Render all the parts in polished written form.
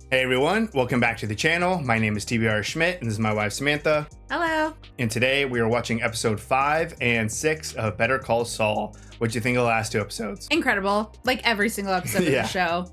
Hey everyone, welcome back to the channel. My name is TBR Schmitt and this is my wife Samantha. Hello. And today we are watching episode 5 and 6 of Better Call Saul. What'd you think of the last 2 episodes? Incredible. Like every single episode of Yeah. the show.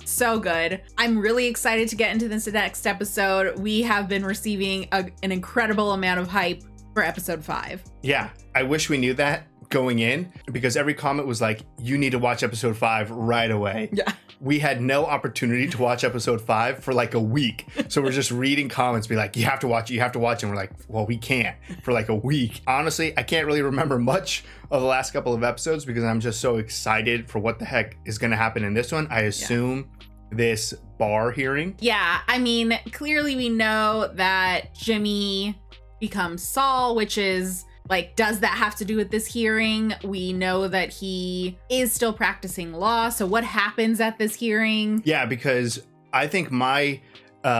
So good. I'm really excited to get into this next episode. We have been receiving an incredible amount of hype for episode 5. Yeah, I wish we knew that going in because every comment was like, you need to watch episode 5 right away. Yeah. We had no opportunity to watch episode 5 for like a week. So we're just reading comments, be like, you have to watch it, you have to watch it. And we're like, well, we can't for like a week. Honestly, I can't really remember much of the last couple of episodes because I'm just so excited for what the heck is going to happen in this one. I assume this bar hearing. Yeah, I mean, clearly we know that Jimmy becomes Saul, which is like, does that have to do with this hearing? We know that he is still practicing law. So what happens at this hearing? Yeah, because I think my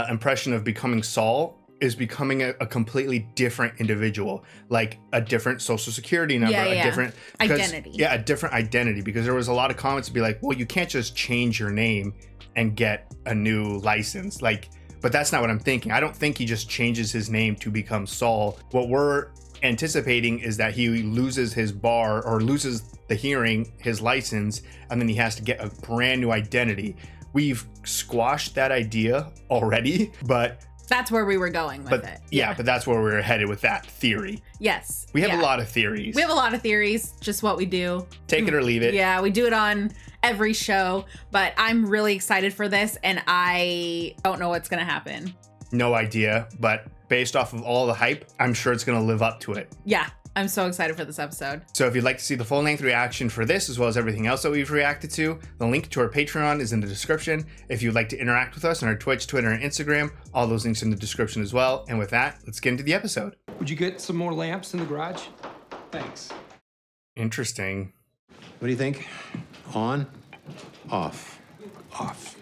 impression of becoming Saul is becoming a completely different individual, like a different social security number, a different identity. Yeah, a different identity, because there was a lot of comments to be like, well, you can't just change your name and get a new license. Like, but that's not what I'm thinking. I don't think he just changes his name to become Saul. What we're anticipating is that he loses his bar or loses the hearing, his license, and then he has to get a brand new identity. We've squashed that idea already, but that's where we were going with it. Yeah, but that's where we're headed with that theory. Yes. We have a lot of theories. We have a lot of theories, just what we do. Take it or leave it. Yeah, we do it on every show, but I'm really excited for this and I don't know what's going to happen. No idea, but based off of all the hype, I'm sure it's going to live up to it. Yeah, I'm so excited for this episode. So if you'd like to see the full-length reaction for this, as well as everything else that we've reacted to, the link to our Patreon is in the description. If you'd like to interact with us on our Twitch, Twitter, and Instagram, all those links in the description as well. And with that, let's get into the episode. Would you get some more lamps in the garage? Thanks. Interesting. What do you think? On? Off? Off.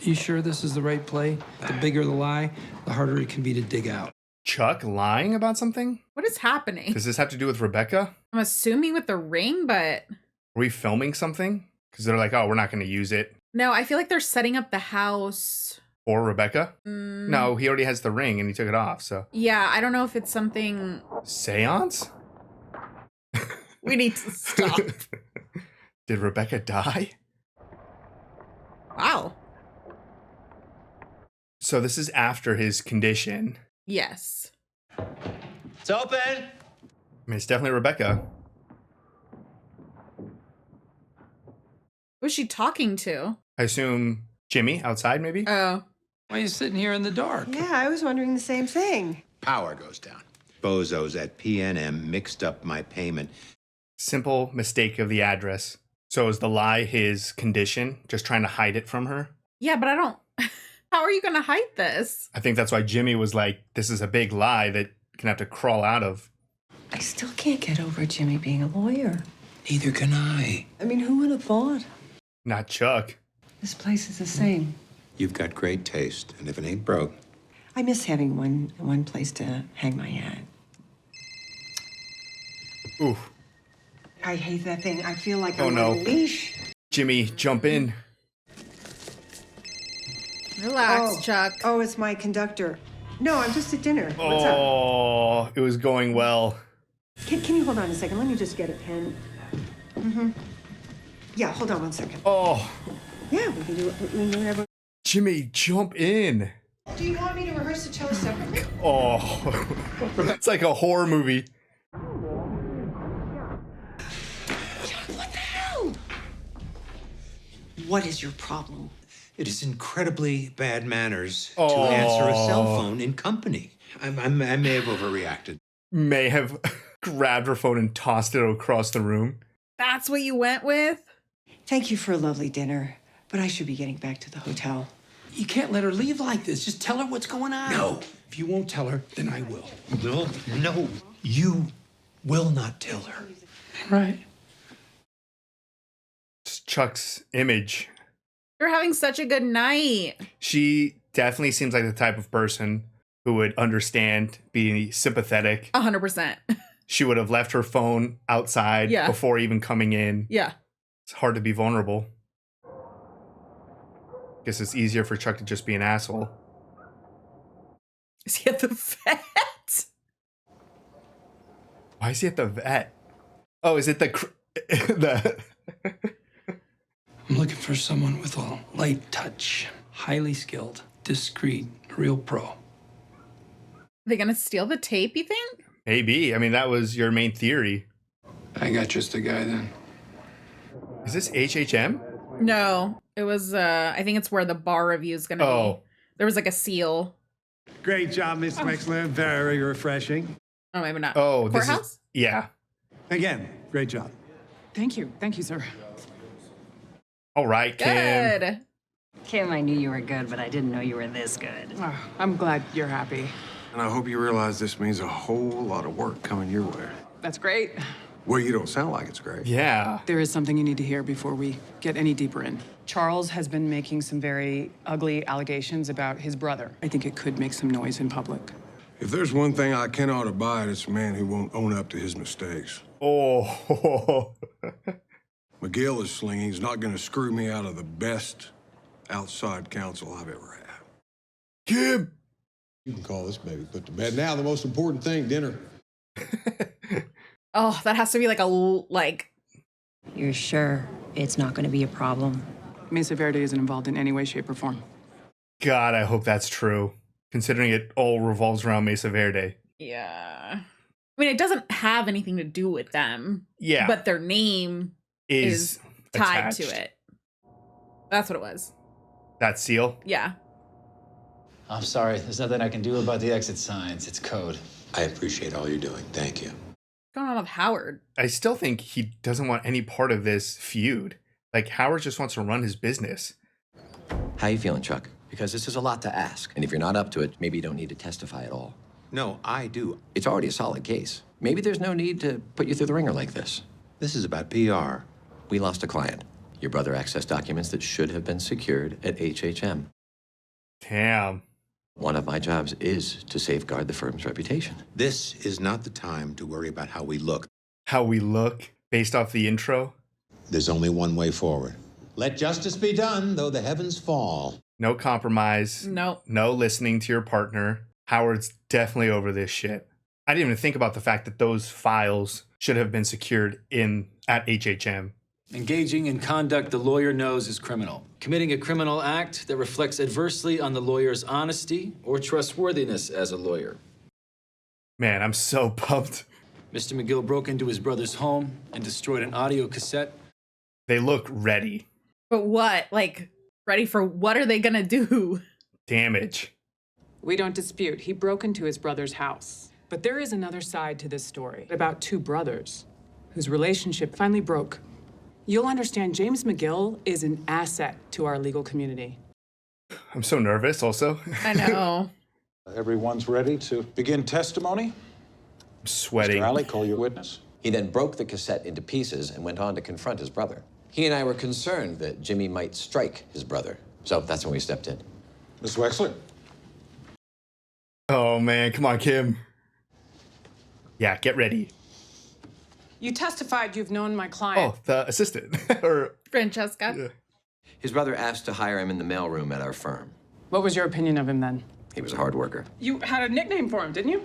You sure this is the right play? The bigger the lie, the harder it can be to dig out. Chuck lying about something? What is happening? Does this have to do with Rebecca? I'm assuming with the ring, but... Are we filming something? Because they're like, oh, we're not going to use it. No, I feel like they're setting up the house. For Rebecca? No, he already has the ring and he took it off, so. Yeah, I don't know if it's something... Seance? We need to stop. Did Rebecca die? Wow. So this is after his condition. Yes. It's open! I mean, it's definitely Rebecca. Who's she talking to? I assume Jimmy outside, maybe? Oh. Why are you sitting here in the dark? Yeah, I was wondering the same thing. Power goes down. Bozos at PNM mixed up my payment. Simple mistake of the address. So is the lie his condition? Just trying to hide it from her? Yeah, but I don't... How are you going to hide this? I think that's why Jimmy was like, this is a big lie that you're gonna have to crawl out of. I still can't get over Jimmy being a lawyer. Neither can I. I mean, who would have thought? Not Chuck. This place is the same. You've got great taste, and if it ain't broke. I miss having one place to hang my hat. Oof. I hate that thing. I feel like Oh, I'm no. on a leash. Jimmy, jump in. Relax, Chuck. Oh, it's my conductor. No, I'm just at dinner. What's up? Oh, it was going well. Can you hold on a second? Let me just get a pen. Yeah, hold on one second. Oh, Yeah, we can do whatever. Jimmy, jump in. Do you want me to rehearse the cello separately? Oh, it's like a horror movie. What the hell? What is your problem? It is incredibly bad manners Oh. to answer a cell phone in company. I may have overreacted. May have grabbed her phone and tossed it across the room. That's what you went with? Thank you for a lovely dinner, but I should be getting back to the hotel. You can't let her leave like this. Just tell her what's going on. No. If you won't tell her, then I will. No. You will not tell her. Right. It's Chuck's image. You're having such a good night. She definitely seems like the type of person who would understand, be sympathetic. 100%. She would have left her phone outside before even coming in. Yeah. It's hard to be vulnerable. Guess it's easier for Chuck to just be an asshole. Is he at the vet? Why is he at the vet? Oh, is it the I'm looking for someone with a light touch, highly skilled, discreet, real pro. Are they gonna steal the tape, you think? Maybe. I mean, that was your main theory. I got just the guy then. Is this HHM? No, it was, I think it's where the bar review is gonna be. There was like a seal. Great job, Miss Wexler. Very refreshing. Oh, maybe not. Oh, this Courthouse? is, yeah. Again, great job. Thank you, sir. All right, Kim. Good. Kim, I knew you were good, but I didn't know you were this good. Oh, I'm glad you're happy. And I hope you realize this means a whole lot of work coming your way. That's great. Well, you don't sound like it's great. Yeah. There is something you need to hear before we get any deeper in. Charles has been making some very ugly allegations about his brother. I think it could make some noise in public. If there's one thing I cannot abide, it's a man who won't own up to his mistakes. Oh. McGill is slinging. He's not going to screw me out of the best outside counsel I've ever had. Kim. You can call this baby put to bed. Now, the most important thing, dinner. Oh, that has to be like You're sure it's not going to be a problem? Mesa Verde isn't involved in any way, shape, or form. God, I hope that's true. Considering it all revolves around Mesa Verde. yeah. I mean, it doesn't have anything to do with them. Yeah. But their name is tied attached. to it. That's what it was. That seal? Yeah. I'm sorry, there's nothing I can do about the exit signs. It's code. I appreciate all you're doing. Thank you. What's going on with Howard? I still think he doesn't want any part of this feud. Like, Howard just wants to run his business. How you feeling, Chuck? Because this is a lot to ask. And if you're not up to it, maybe you don't need to testify at all. No, I do. It's already a solid case. Maybe there's no need to put you through the ringer like this. This is about PR. We lost a client. Your brother accessed documents that should have been secured at HHM. Damn. One of my jobs is to safeguard the firm's reputation. This is not the time to worry about how we look. How we look based off the intro. There's only one way forward. Let justice be done, though the heavens fall. No compromise. Nope. No listening to your partner. Howard's definitely over this shit. I didn't even think about the fact that those files should have been secured at HHM. Engaging in conduct the lawyer knows is criminal. Committing a criminal act that reflects adversely on the lawyer's honesty or trustworthiness as a lawyer. Man, I'm so pumped. Mr. McGill broke into his brother's home and destroyed an audio cassette. They look ready. But what? Like, ready for what are they gonna do? Damage. We don't dispute he broke into his brother's house. But there is another side to this story about two brothers whose relationship finally broke. You'll understand James McGill is an asset to our legal community. I'm so nervous also. I know. Everyone's ready to begin testimony? I'm sweating. Mr. Alley, call your witness. He then broke the cassette into pieces and went on to confront his brother. He and I were concerned that Jimmy might strike his brother. So that's when we stepped in. Ms. Wexler? Oh man, come on, Kim. Yeah, get ready. You testified you've known my client. Oh, the assistant. Or Francesca. Yeah. His brother asked to hire him in the mailroom at our firm. What was your opinion of him then? He was a hard worker. You had a nickname for him, didn't you?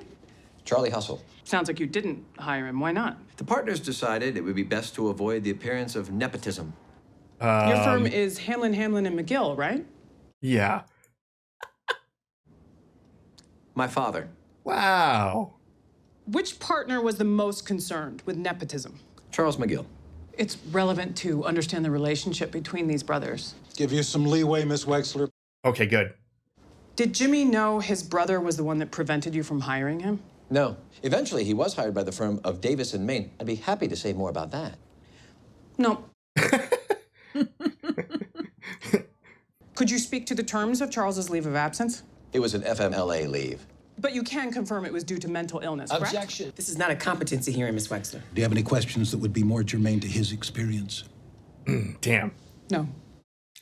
Charlie Hustle. Sounds like you didn't hire him. Why not? The partners decided it would be best to avoid the appearance of nepotism. Your firm is Hamlin, and McGill, right? Yeah. My father. Wow. Which partner was the most concerned with nepotism? Charles McGill. It's relevant to understand the relationship between these brothers. Give you some leeway, Miss Wexler. Okay, good. Did Jimmy know his brother was the one that prevented you from hiring him? No. Eventually, he was hired by the firm of Davis and Main. I'd be happy to say more about that. No. Could you speak to the terms of Charles's leave of absence? It was an FMLA leave. But you can confirm it was due to mental illness, correct? Objection. This is not a competency hearing, Ms. Wexler. Do you have any questions that would be more germane to his experience? Damn. No.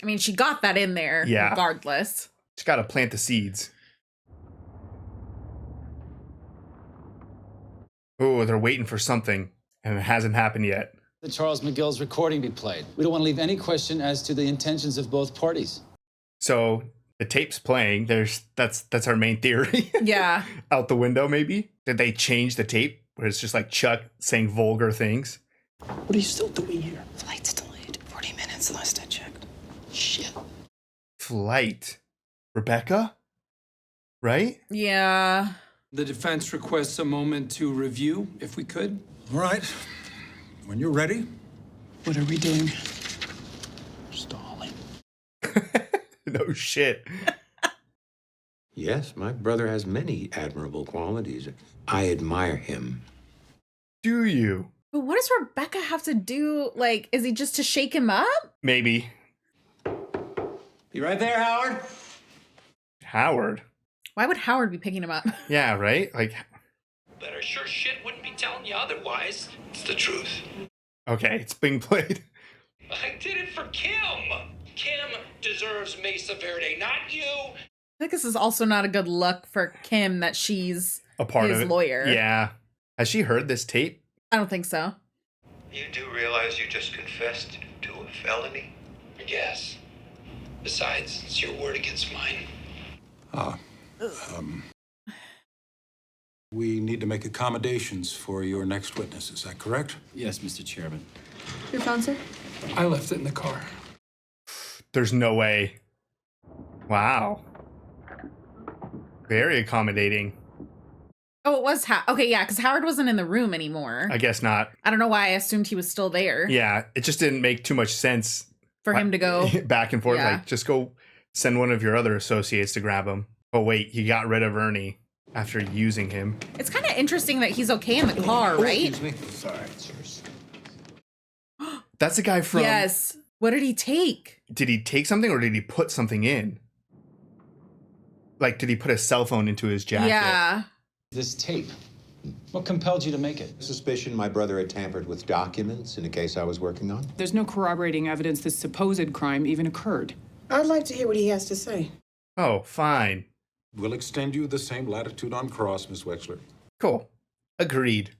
I mean, she got that in there Yeah. regardless. Just gotta plant the seeds. Oh, they're waiting for something, and it hasn't happened yet. That Charles McGill's recording be played. We don't want to leave any question as to the intentions of both parties. So the tape's playing. That's our main theory. Yeah. Out the window, maybe. Did they change the tape where it's just like Chuck saying vulgar things? What are you still doing here? Flight's delayed. 40 minutes last I checked. Shit. Flight. Rebecca? Right? Yeah. The defense requests a moment to review, if we could. All right. When you're ready. What are we doing? Stalling. No shit. Yes, my brother has many admirable qualities. I admire him. Do you? But what does Rebecca have to do? Like, is he just to shake him up? Maybe. You right there, Howard? Howard? Why would Howard be picking him up? Yeah, right? Like, But I sure shit wouldn't be telling you otherwise. It's the truth. okay, it's being played. I did it for Kim. Kim deserves Mesa Verde, not you. I think this is also not a good look for Kim that she's A part his of it. lawyer. Yeah. Has she heard this tape? I don't think so. You do realize you just confessed to a felony? Yes. Besides, it's your word against mine. We need to make accommodations for your next witness. Is that correct? Yes, Mr. Chairman. Your phone, sir? I left it in the car. There's no way. Wow. Very accommodating. Oh, it was okay, yeah, because Howard wasn't in the room anymore. I guess not. I don't know why I assumed he was still there. Yeah, it just didn't make too much sense For him to go back and forth. Yeah. Like, just go send one of your other associates to grab him. Oh, wait, he got rid of Ernie after using him. It's kind of interesting that he's okay in the car, right? Excuse me. Sorry, sirs. That's the guy from... Yes. What did he take? Did he take something or did he put something in? Like, did he put a cell phone into his jacket? Yeah. This tape, what compelled you to make it? Suspicion my brother had tampered with documents in a case I was working on. There's no corroborating evidence this supposed crime even occurred. I'd like to hear what he has to say. Oh, fine. We'll extend you the same latitude on cross, Miss Wexler. Cool. Agreed.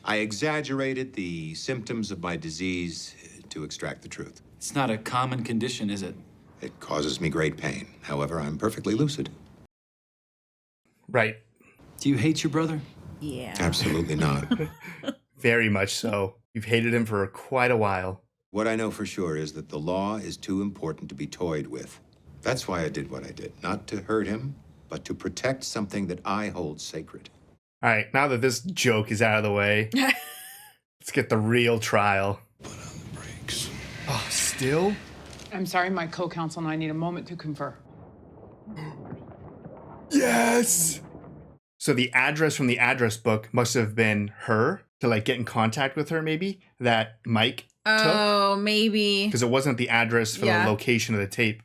I exaggerated the symptoms of my disease to extract the truth. It's not a common condition, is it? It causes me great pain. However, I'm perfectly lucid. Right. Do you hate your brother? Yeah. Absolutely not. Very much so. You've hated him for quite a while. What I know for sure is that the law is too important to be toyed with. That's why I did what I did. Not to hurt him, but to protect something that I hold sacred. All right, now that this joke is out of the way, let's get the real trial. Put on the brakes. Oh, still? I'm sorry, my co-counsel and I need a moment to confer. Yes! So the address from the address book must have been her to like get in contact with her, maybe, that Mike took. Oh, maybe. Because it wasn't the address for Yeah. the location of the tape.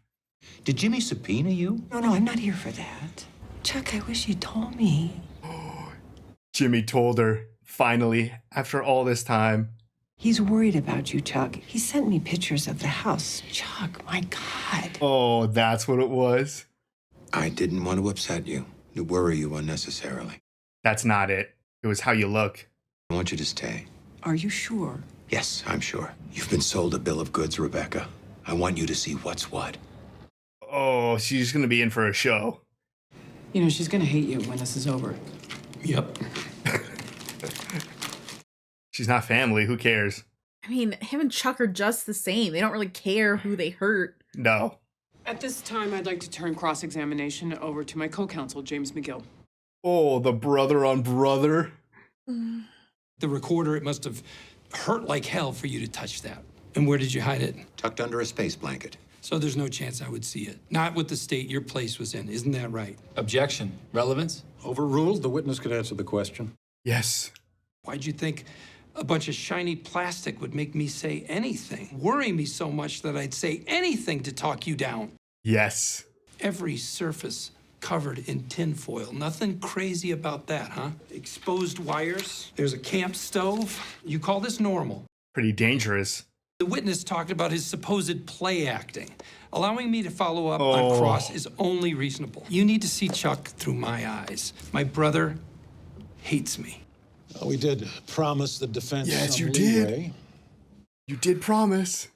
Did Jimmy subpoena you? No, I'm not here for that. Chuck, I wish you'd told me. Jimmy told her, finally, after all this time. He's worried about you, Chuck. He sent me pictures of the house. Chuck, my God. Oh, that's what it was? I didn't want to upset you, to worry you unnecessarily. That's not it. It was how you look. I want you to stay. Are you sure? Yes, I'm sure. You've been sold a bill of goods, Rebecca. I want you to see what's what. Oh, she's going to be in for a show. You know, she's gonna hate you when this is over. Yep. She's not family. Who cares? I mean, him and Chuck are just the same. They don't really care who they hurt. No. At this time, I'd like to turn cross-examination over to my co-counsel, James McGill. Oh, the brother on brother. The recorder, it must have hurt like hell for you to touch that. And where did you hide it? Tucked under a space blanket. So there's no chance I would see it. Not with the state your place was in. Isn't that right? Objection. Relevance? Overruled. The witness could answer the question. Yes. Why'd you think a bunch of shiny plastic would make me say anything? Worry me so much that I'd say anything to talk you down. Yes. Every surface covered in tinfoil. Nothing crazy about that, huh? Exposed wires. There's a camp stove. You call this normal? Pretty dangerous. The witness talked about his supposed play acting. Allowing me to follow up on Cross is only reasonable. You need to see Chuck through my eyes. My brother hates me. We did promise the defense Yes, some you did. leeway. You did promise.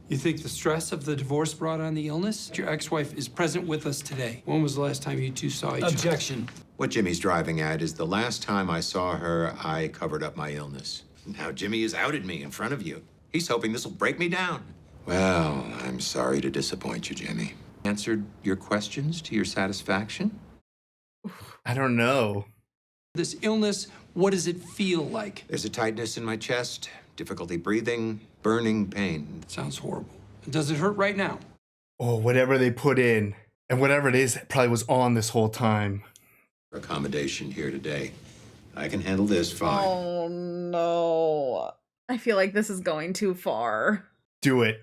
You think the stress of the divorce brought on the illness? Your ex-wife is present with us today. When was the last time you two saw each other? Objection. What Jimmy's driving at is the last time I saw her, I covered up my illness. Now Jimmy has outed me in front of you. He's hoping this will break me down. Well, I'm sorry to disappoint you, Jimmy. Answered your questions to your satisfaction? I don't know. This illness, what does it feel like? There's a tightness in my chest, difficulty breathing, burning pain. Sounds horrible. Does it hurt right now? Oh, whatever they put in, and whatever it is, probably was on this whole time. Accommodation here today. I can handle this fine. Oh no. I feel like this is going too far. Do it.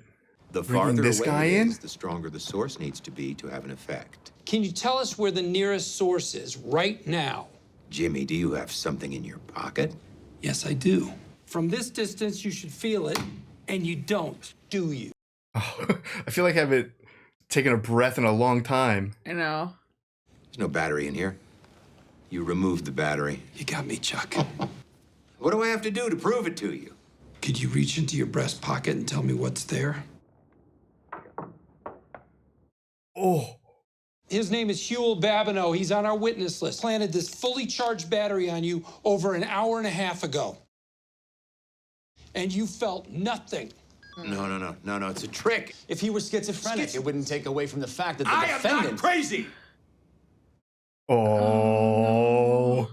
The Bringing farther this away guy it in? is, the stronger the source needs to be to have an effect. Can you tell us where the nearest source is right now? Jimmy, do you have something in your pocket? Yes, I do. From this distance, you should feel it, and you don't, do you? Oh, I feel like I haven't taken a breath in a long time. I know. There's no battery in here. You removed the battery. You got me, Chuck. What do I have to do to prove it to you? Could you reach into your breast pocket and tell me what's there? Oh. His name is Huel Babineau. He's on our witness list. Planted this fully charged battery on you over an hour and a half ago. And you felt nothing. No, it's a trick. If he were schizophrenic, it wouldn't take away from the fact that the I defendant... am not crazy! Oh.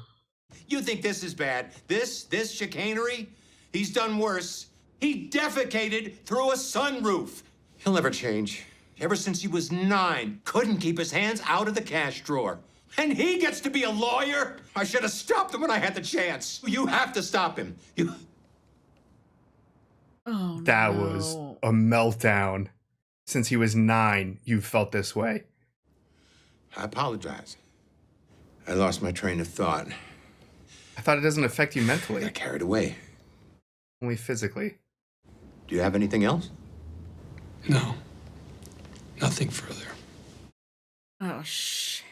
You think this is bad? This chicanery? He's done worse. He defecated through a sunroof. He'll never change. Ever since he was 9, couldn't keep his hands out of the cash drawer. And he gets to be a lawyer? I should have stopped him when I had the chance. You have to stop him. Oh, That no. was a meltdown. Since he was 9, you felt this way. I apologize. I lost my train of thought. I thought it doesn't affect you I mentally, got carried away. only physically. Do you have anything else? No. Nothing further. Oh, shit.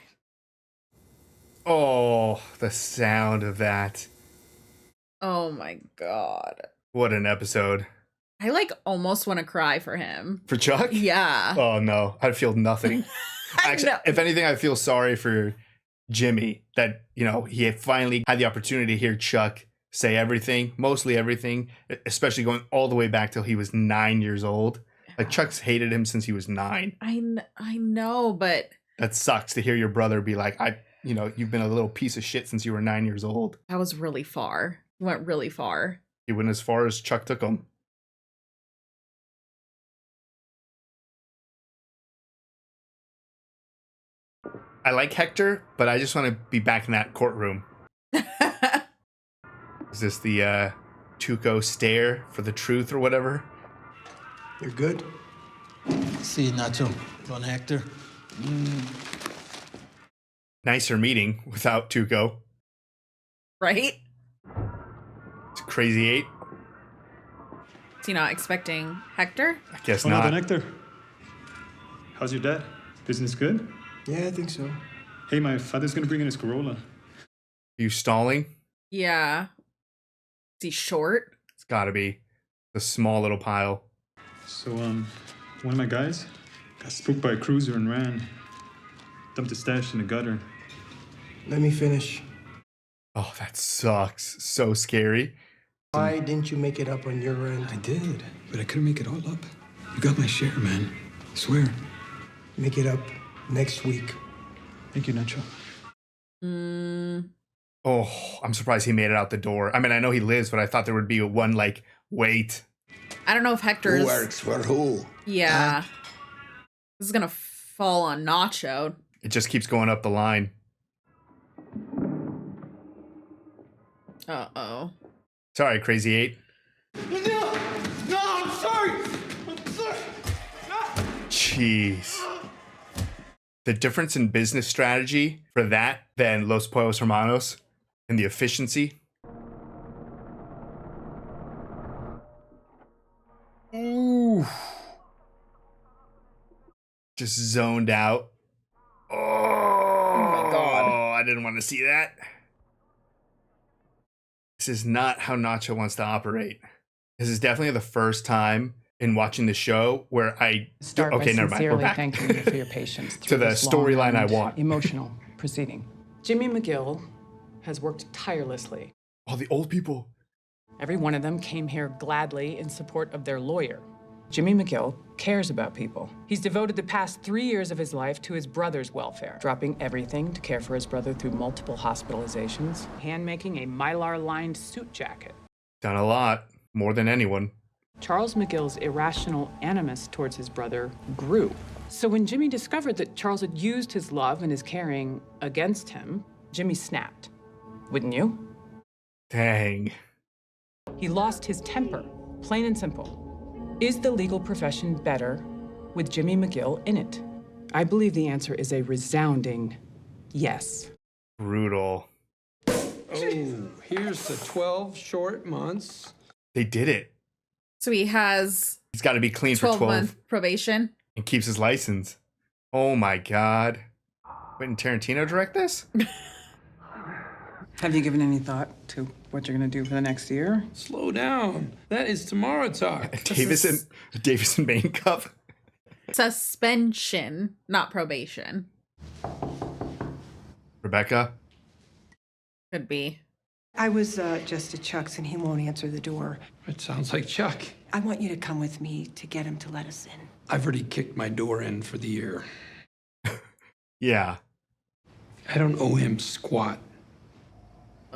Oh, the sound of that. Oh my god. What an episode. I like almost want to cry for him. For Chuck? Yeah. Oh, no. I feel nothing. Actually, know. if anything, I feel sorry for Jimmy that, he had finally had the opportunity to hear Chuck say everything, mostly everything, especially going all the way back till he was 9 years old. Like, Chuck's hated him since he was 9. I know, but That sucks to hear your brother be like, you've been a little piece of shit since you were 9 years old. that was really far. He went really far. He went as far as Chuck took him. I like Hector, but I just want to be back in that courtroom. Is this the Tuco stare for the truth or whatever? You're good? See, Nacho. Don Hector. Nicer meeting without Tuco. Right? It's Crazy 8. Is he not expecting Hector? I guess Oh, no, not. Don Hector. How's your dad? Business good? Yeah, I think so. Hey, my father's gonna bring in his Corolla. Are you stalling? Yeah. Is he short? It's gotta be. The small little pile. So, one of my guys got spooked by a cruiser and ran. Dumped his stash in the gutter. Let me finish. Oh, that sucks. So scary. Why didn't you make it up on your end? I did, but I couldn't make it all up. You got my share, man. I swear. Make it up next week. Thank you, Nacho. Oh, I'm surprised he made it out the door. I mean, I know he lives, but I thought there would be one, wait. I don't know if Hector's... Who works for who? Yeah. This is gonna fall on Nacho. It just keeps going up the line. Uh-oh. Sorry, Crazy 8. No, I'm sorry. I'm sorry. Jeez. The difference in business strategy for that than Los Pollos Hermanos and the efficiency. Ooh. Just zoned out. Oh my God. I didn't want to see that. This is not how Nacho wants to operate. This is definitely the first time in watching the show where Start okay, by never mind. We're sincerely back thanking you for your patience to through the this long storyline I and want. emotional proceeding. Jimmy McGill has worked tirelessly. All the old people. Every one of them came here gladly in support of their lawyer. Jimmy McGill cares about people. He's devoted the past 3 years of his life to his brother's welfare, dropping everything to care for his brother through multiple hospitalizations, hand-making a Mylar-lined suit jacket. Done a lot, more than anyone. Charles McGill's irrational animus towards his brother grew. So when Jimmy discovered that Charles had used his love and his caring against him, Jimmy snapped. Wouldn't you? Dang. He lost his temper, plain and simple. Is the legal profession better with Jimmy McGill in it? I believe the answer is a resounding yes. Brutal. Oh, here's the 12 short months. They did it. So he has He's got to be clean for 12 12-month probation. and keeps his license. Oh my God. Wouldn't Tarantino direct this? Have you given any thought to what you're going to do for the next year? Slow down. That is tomorrow talk. Davis and Main Cup. Suspension, not probation. Rebecca? Could be. I was just at Chuck's and he won't answer the door. It sounds like Chuck. I want you to come with me to get him to let us in. I've already kicked my door in for the year. Yeah. I don't owe him squat.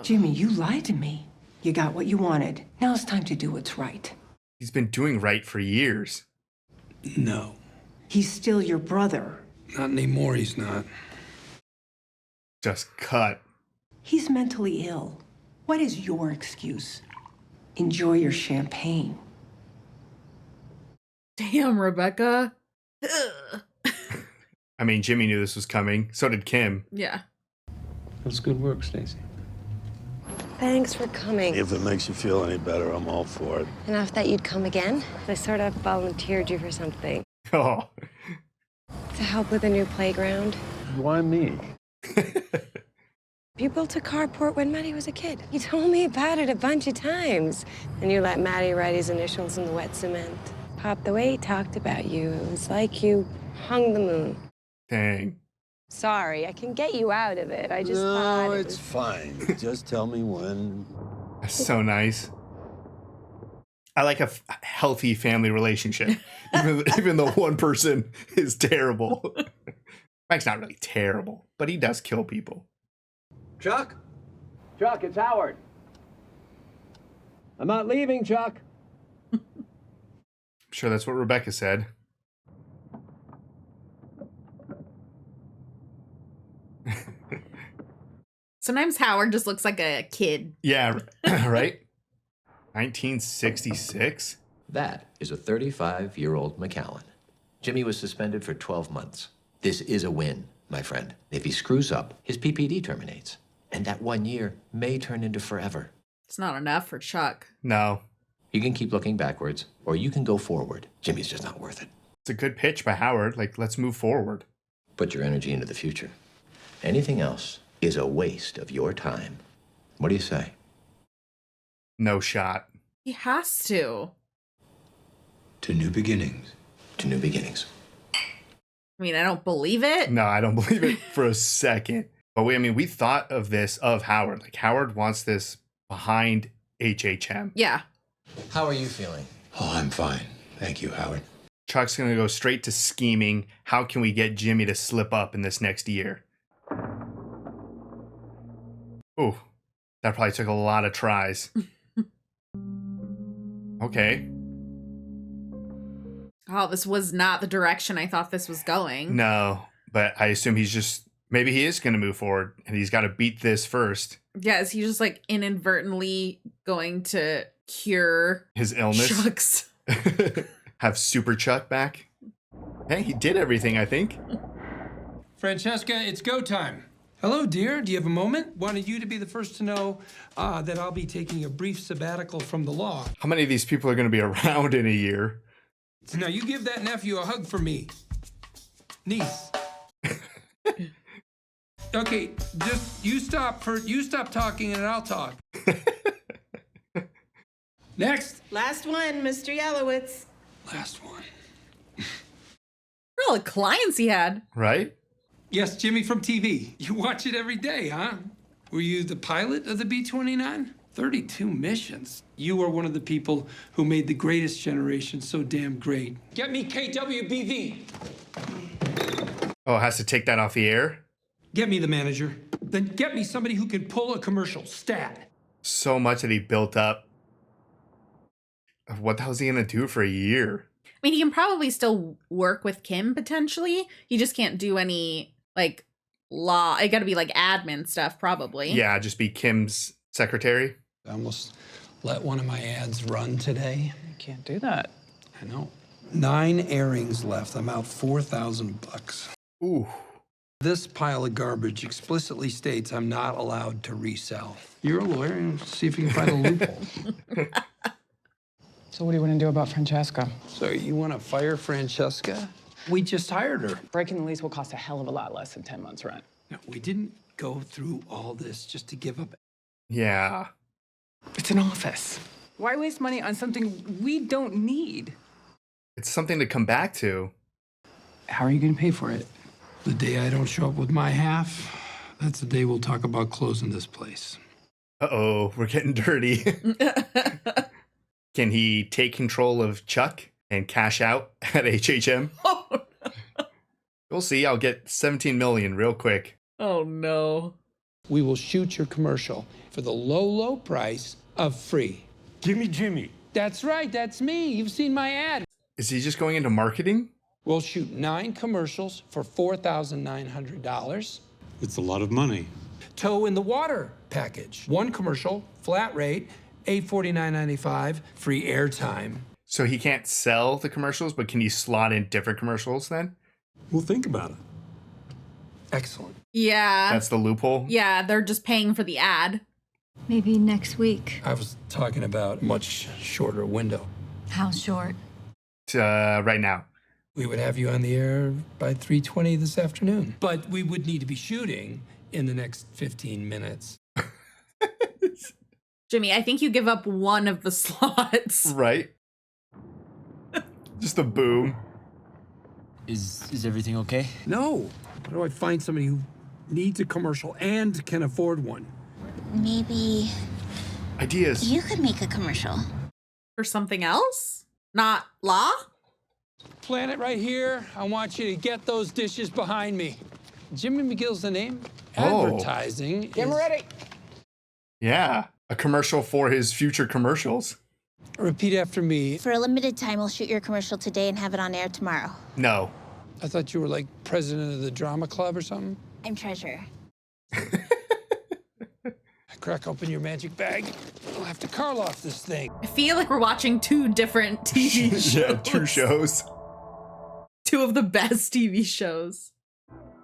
Jimmy, you lied to me. You got what you wanted. Now it's time to do what's right. He's been doing right for years. No. He's still your brother. Not anymore, he's not. Just cut. He's mentally ill. What is your excuse? Enjoy your champagne. Damn, Rebecca. Ugh. I mean, Jimmy knew this was coming. So did Kim. Yeah. That's good work, Stacy. Thanks for coming. If it makes you feel any better, I'm all for it. Enough that you'd come again? I sort of volunteered you for something. Oh. To help with a new playground. Why me? You built a carport when Maddie was a kid. You told me about it a bunch of times. And you let Maddie write his initials in the wet cement. Pop, the way he talked about you, it was like you hung the moon. Dang. Sorry, I can get you out of it. I just thought No, it it's was... fine. Just tell me when. That's so nice. I like a healthy family relationship, even though one person is terrible. Mike's not really terrible, but he does kill people. Chuck? Chuck, it's Howard. I'm not leaving, Chuck. I'm sure that's what Rebecca said. Sometimes Howard just looks like a kid. Yeah, right? 1966? That is a 35-year-old McAllen. Jimmy was suspended for 12 months. This is a win, my friend. If he screws up, his PPD terminates. And that 1 year may turn into forever. It's not enough for Chuck. No. You can keep looking backwards, or you can go forward. Jimmy's just not worth it. It's a good pitch by Howard. Like, let's move forward. Put your energy into the future. Anything else is a waste of your time. What do you say? No shot. He has to. To new beginnings. To new beginnings. I mean, I don't believe it. No, I don't believe it for a second. But we thought of this of Howard. Like, Howard wants this behind HHM. Yeah. How are you feeling? Oh, I'm fine. Thank you, Howard. Chuck's going to go straight to scheming. How can we get Jimmy to slip up in this next year? Ooh, that probably took a lot of tries. Okay. Oh, this was not the direction I thought this was going. No, but I assume maybe he is going to move forward and he's got to beat this first. Yeah, is he just like inadvertently going to cure his illness? Chuck's. Have Super Chuck back? Hey, he did everything, I think. Francesca, it's go time. Hello, dear. Do you have a moment? Wanted you to be the first to know that I'll be taking a brief sabbatical from the law. How many of these people are going to be around in a year? Now, you give that nephew a hug for me. Niece. Okay, just you stop talking and I'll talk. Next. Last one, Mr. Yelowitz. Last one. For all the clients he had. Right? Yes, Jimmy from TV. You watch it every day, huh? Were you the pilot of the B-29? 32 missions. You were one of the people who made the greatest generation so damn great. Get me KWBV. Oh, it has to take that off the air? Get me the manager. Then get me somebody who can pull a commercial. Stat. So much that he built up. What the hell is he gonna do for a year? I mean, he can probably still work with Kim potentially. He just can't do any like law. It got to be like admin stuff, probably. Yeah, just be Kim's secretary. I almost let one of my ads run today. You can't do that. I know. 9 airings left. I'm out $4,000. Ooh. This pile of garbage explicitly states I'm not allowed to resell. You're a lawyer, and see if you can find a loophole. So what do you want to do about Francesca? So you want to fire Francesca? We just hired her. Breaking the lease will cost a hell of a lot less than 10 months' rent. No, we didn't go through all this just to give up. Yeah. It's an office. Why waste money on something we don't need? It's something to come back to. How are you going to pay for it? The day I don't show up with my half, that's the day we'll talk about closing this place. Uh-oh, we're getting dirty. Can he take control of Chuck and cash out at HHM? Oh, no. We'll see. I'll get 17 million real quick. Oh, no. We will shoot your commercial for the low, low price of free. Give me Jimmy. That's right. That's me. You've seen my ad. Is he just going into marketing? We'll shoot 9 commercials for $4,900. It's a lot of money. Toe in the water package. 1 commercial, flat rate, $849.95, free airtime. So he can't sell the commercials, but can he slot in different commercials then? We'll think about it. Excellent. Yeah. That's the loophole? Yeah, they're just paying for the ad. Maybe next week. I was talking about a much shorter window. How short? Right now. We would have you on the air by 3:20 this afternoon. But we would need to be shooting in the next 15 minutes. Jimmy, I think you give up one of the slots. Right? Just a boom. Is everything okay? No. How do I find somebody who needs a commercial and can afford one? Maybe Ideas. you could make a commercial. For something else? Not law? Plan it right here. I want you to get those dishes behind me. Jimmy McGill's the name. Oh. Advertising. Get him ready. Yeah. A commercial for his future commercials. Repeat after me. For a limited time, we'll shoot your commercial today and have it on air tomorrow. No. I thought you were like president of the drama club or something. I'm treasurer. Crack open your magic bag. I'll have to Carl off this thing. I feel like we're watching 2 different TV shows. Yeah, 2 shows. 2 of the best TV shows.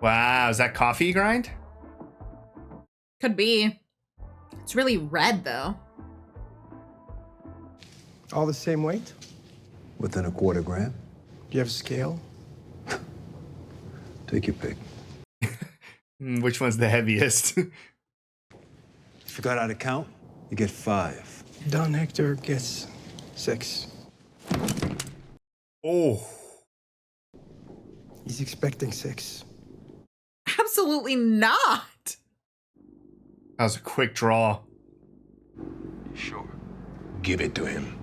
Wow, is that coffee grind? Could be. It's really red, though. All the same weight? Within a quarter gram? Do you have a scale? Take your pick. Which one's the heaviest? If you got how to count, you get 5. Don Hector gets 6. Oh. He's expecting 6. Absolutely not. That was a quick draw. Sure. Give it to him.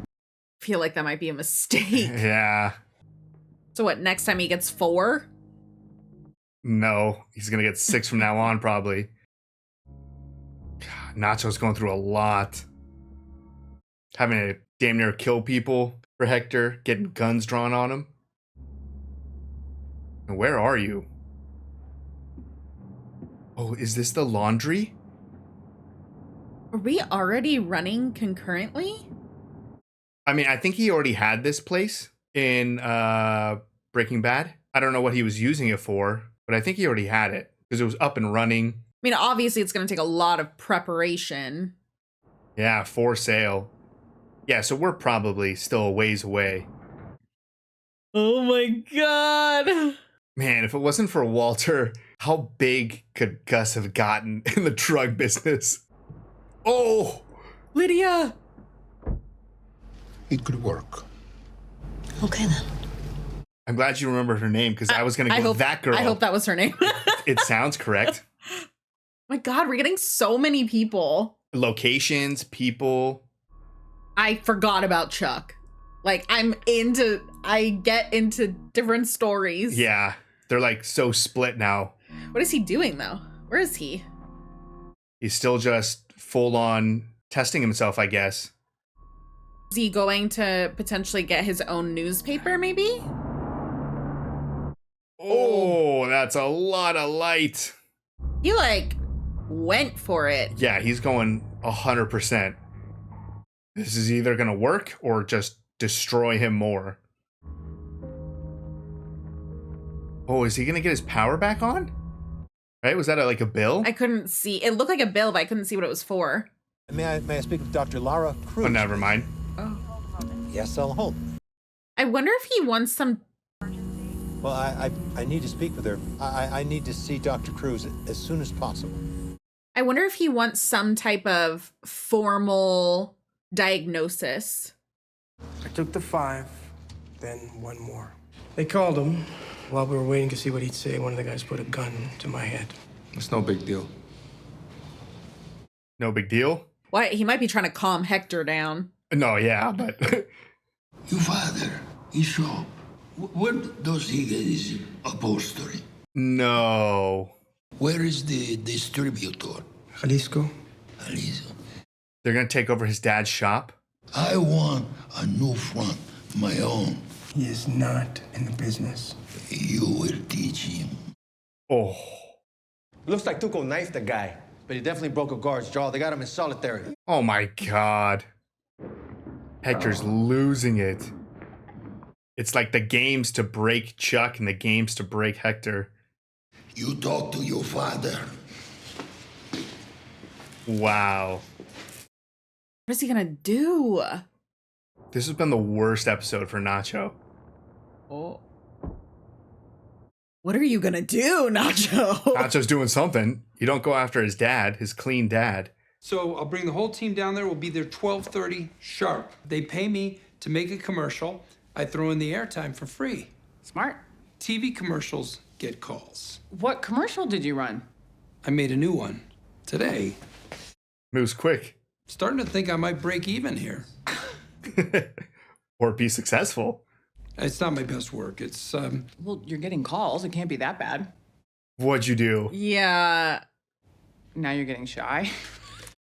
I feel like that might be a mistake. Yeah. So what, next time he gets 4? No, he's going to get 6 from now on, probably. God, Nacho's going through a lot. Having to damn near kill people for Hector, getting guns drawn on him. And where are you? Oh, is this the laundry? Are we already running concurrently? I mean, I think he already had this place in Breaking Bad. I don't know what he was using it for, but I think he already had it because it was up and running. I mean, obviously it's going to take a lot of preparation. Yeah, for sale. Yeah, so we're probably still a ways away. Oh my god. Man, if it wasn't for Walter, how big could Gus have gotten in the drug business? Oh! Lydia! It could work. Okay then. I'm glad you remembered her name because I was going to go that girl. I hope that was her name. It sounds correct. My God, we're getting so many people. Locations, people. I forgot about Chuck. Like, I get into different stories. Yeah, they're like so split now. What is he doing though? Where is he? He's still just full on testing himself, I guess. Is he going to potentially get his own newspaper, maybe? Oh, that's a lot of light. He like went for it. Yeah, he's going 100%. This is either going to work or just destroy him more. Oh, is he going to get his power back on? Right? Was that like a bill? I couldn't see. It looked like a bill, but I couldn't see what it was for. May I speak with Dr. Lara Cruz? Oh, never mind. Oh. Yes, I'll hold. I wonder if he wants some. Well, I need to speak with her. I need to see Dr. Cruz as soon as possible. I wonder if he wants some type of formal diagnosis. I took the 5, then 1 more. They called him. While we were waiting to see what he'd say, one of the guys put a gun to my head. It's no big deal. No big deal? Why? He might be trying to calm Hector down. No, yeah, but... Your father, his shop. Where does he get his upholstery? No. Where is the distributor? Jalisco. Jalisco. They're going to take over his dad's shop? I want a new front, my own. He is not in the business. You will teach him. Oh. Looks like Tuco knifed the guy, but he definitely broke a guard's jaw. They got him in solitary. Oh my God. Hector's losing it. It's like the games to break Chuck and the games to break Hector. You talk to your father. Wow. What is he gonna do? This has been the worst episode for Nacho. Oh. What are you gonna do, Nacho? Nacho's doing something. You don't go after his dad, his clean dad. So I'll bring the whole team down there. We'll be there 12:30 sharp. They pay me to make a commercial. I throw in the airtime for free. Smart. TV commercials get calls. What commercial did you run? I made a new one today. Moves quick. Starting to think I might break even here. Or be successful. It's not my best work. It's, Well, you're getting calls. It can't be that bad. What'd you do? Yeah. Now you're getting shy.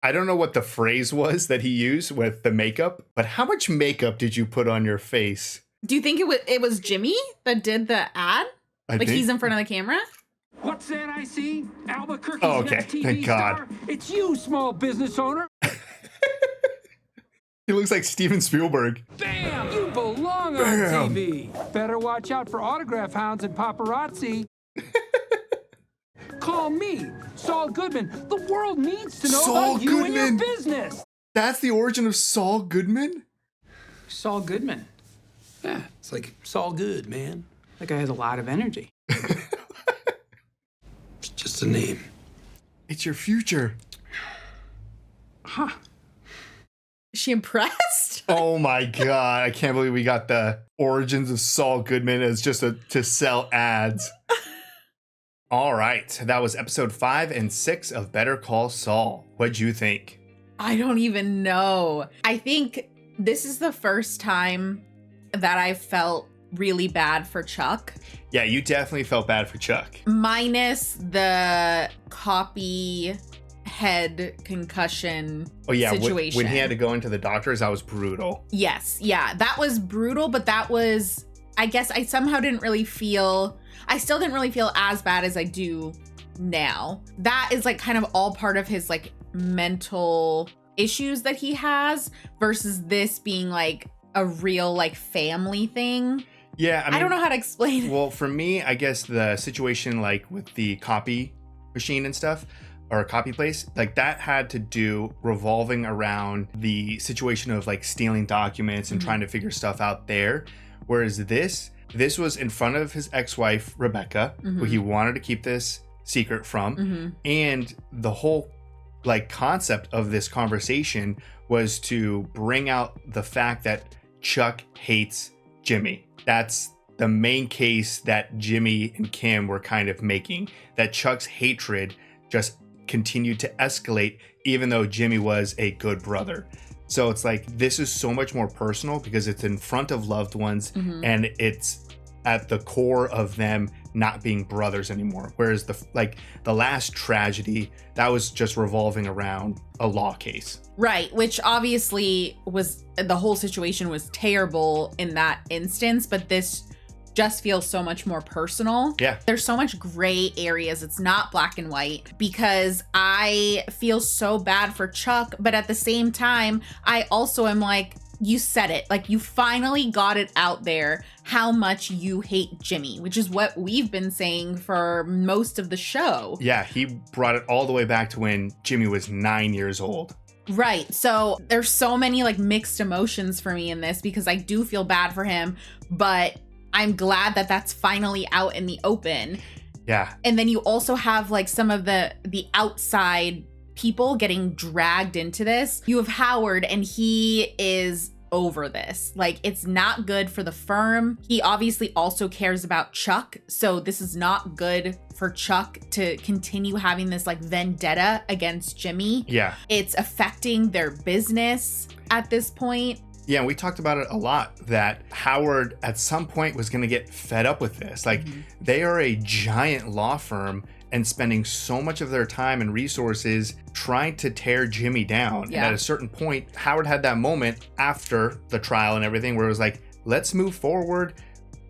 I don't know what the phrase was that he used with the makeup, but how much makeup did you put on your face? Do you think it was Jimmy that did the ad? He's in front of the camera? What's that I see? Albuquerque's Oh, okay. next TV Thank God. star? It's you, small business owner. He looks like Steven Spielberg. Bam! You belong on Bam. TV. Better watch out for autograph hounds and paparazzi. Call me, Saul Goodman. The world needs to know Saul about you and Goodman. your business. That's the origin of Saul Goodman? Saul Goodman. Yeah, it's like Saul Good, man. That guy has a lot of energy. It's just a name. It's your future. Huh. Is she impressed? Oh my God. I can't believe we got the origins of Saul Goodman as just to sell ads. All right. That was episode 5 and 6 of Better Call Saul. What'd you think? I don't even know. I think this is the first time that I felt really bad for Chuck. Yeah, you definitely felt bad for Chuck. Minus the copy head concussion situation. When he had to go into the doctors, that was brutal. Yes, yeah, that was brutal, but that was, I guess I somehow didn't really feel, I still didn't really feel as bad as I do now. That is like kind of all part of his like mental issues that he has versus this being like a real like family thing. Yeah, I mean, I don't know how to explain it. Well, for me, I guess the situation like with the copy machine and stuff, or a copy place, like that had to do revolving around the situation of like stealing documents and trying to figure stuff out there. Whereas this was in front of his ex-wife, Rebecca, who he wanted to keep this secret from. And the whole like concept of this conversation was to bring out the fact that Chuck hates Jimmy. That's the main case that Jimmy and Kim were kind of making, that Chuck's hatred just continued to escalate even though Jimmy was a good brother. So it's like, this is so much more personal because it's in front of loved ones and it's at the core of them not being brothers anymore. Whereas the last tragedy, that was just revolving around a law case. Right, which obviously was, the whole situation was terrible in that instance, but this just feels so much more personal. Yeah. There's so much gray areas. It's not black and white because I feel so bad for Chuck, but at the same time, I also am like, you said it. Like, you finally got it out there how much you hate Jimmy, which is what we've been saying for most of the show. Yeah, he brought it all the way back to when Jimmy was 9 years old. Right. So there's so many like mixed emotions for me in this because I do feel bad for him, but I'm glad that that's finally out in the open. Yeah. And then you also have like some of the outside people getting dragged into this. You have Howard, and he is over this. Like, it's not good for the firm. He obviously also cares about Chuck. So this is not good for Chuck to continue having this like vendetta against Jimmy. Yeah. It's affecting their business at this point. Yeah, and we talked about it a lot, that Howard at some point was going to get fed up with this. Like, they are a giant law firm and spending so much of their time and resources trying to tear Jimmy down. Yeah. And at a certain point, Howard had that moment after the trial and everything where it was like, let's move forward.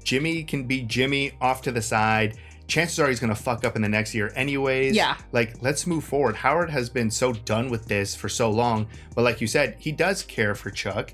Jimmy can be Jimmy off to the side. Chances are he's going to fuck up in the next year anyways. Yeah. Like, let's move forward. Howard has been so done with this for so long. But like you said, he does care for Chuck.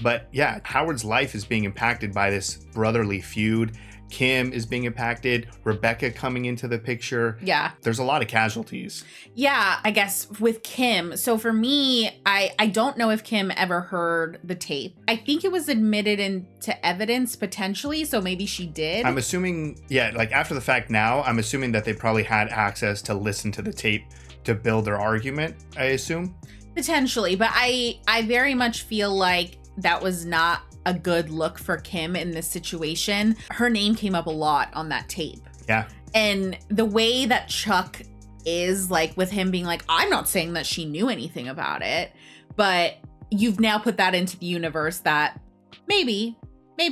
But yeah, Howard's life is being impacted by this brotherly feud. Kim is being impacted. Rebecca coming into the picture. Yeah. There's a lot of casualties. Yeah, I guess with Kim. So for me, I don't know if Kim ever heard the tape. I think it was admitted into evidence potentially, so maybe she did. I'm assuming, yeah, like after the fact now, I'm assuming that they probably had access to listen to the tape to build their argument, I assume. Potentially, but I very much feel like that was not a good look for Kim in this situation. Her name came up a lot on that tape. Yeah. And the way that Chuck is, like, with him being like, I'm not saying that she knew anything about it, but you've now put that into the universe that maybe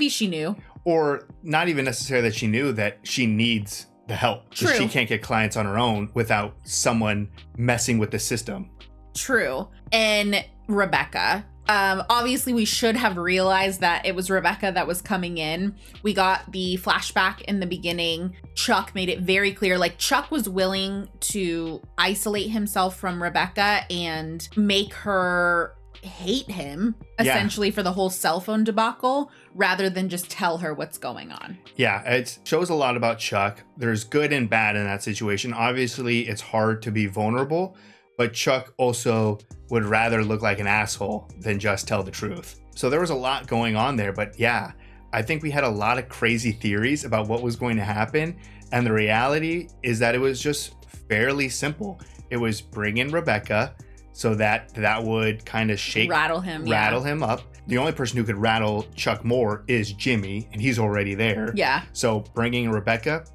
she knew. Or not even necessarily that she knew, that she needs the help. True. She can't get clients on her own without someone messing with the system. True. And Rebecca. Obviously, we should have realized that it was Rebecca that was coming in. We got the flashback in the beginning. Chuck made it very clear, like, Chuck was willing to isolate himself from Rebecca and make her hate him, essentially, for the whole cell phone debacle, rather than just tell her what's going on. Yeah, it shows a lot about Chuck. There's good and bad in that situation. Obviously, it's hard to be vulnerable, but Chuck also would rather look like an asshole than just tell the truth. So there was a lot going on there, but yeah, I think we had a lot of crazy theories about what was going to happen. And the reality is that it was just fairly simple. It was bring in Rebecca so that would kind of rattle him up. The only person who could rattle Chuck more is Jimmy, and he's already there. Yeah. So bringing Rebecca,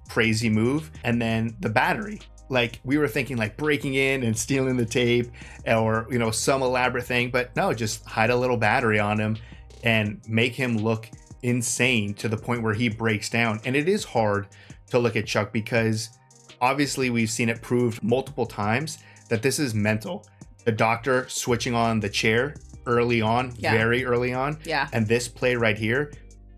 crazy move. And then the battery. Like, we were thinking like breaking in and stealing the tape or, you know, some elaborate thing, but no, just hide a little battery on him and make him look insane to the point where he breaks down. And it is hard to look at Chuck because obviously we've seen it proved multiple times that this is mental. The doctor switching on the chair early on, very early on. Yeah. And this play right here,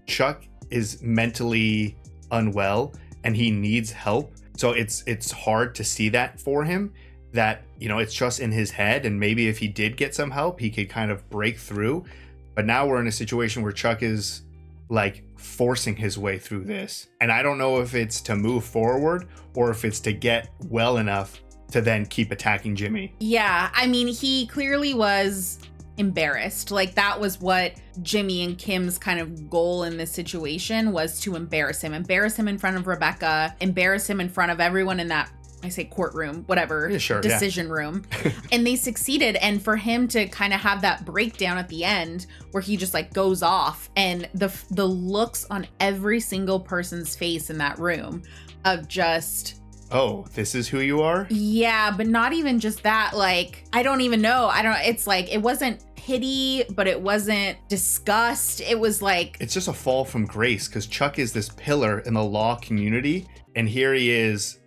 Chuck is mentally unwell and he needs help. So it's hard to see that for him, that, you know, it's just in his head. And maybe if he did get some help, he could kind of break through. But now we're in a situation where Chuck is like forcing his way through this. And I don't know if it's to move forward or if it's to get well enough to then keep attacking Jimmy. Yeah, I mean, he clearly was embarrassed. Like, that was what Jimmy and Kim's kind of goal in this situation was, to embarrass him in front of Rebecca, embarrass him in front of everyone in that I say courtroom, whatever, Yeah, sure, decision room. And they succeeded. And for him to kind of have that breakdown at the end where he just like goes off, and the looks on every single person's face in that room of just, oh, this is who you are? yeah, but not even just that. Like, I don't even know. It's like, it wasn't pity, but it wasn't disgust. It was like, it's just a fall from grace, because Chuck is this pillar in the law community, and here he is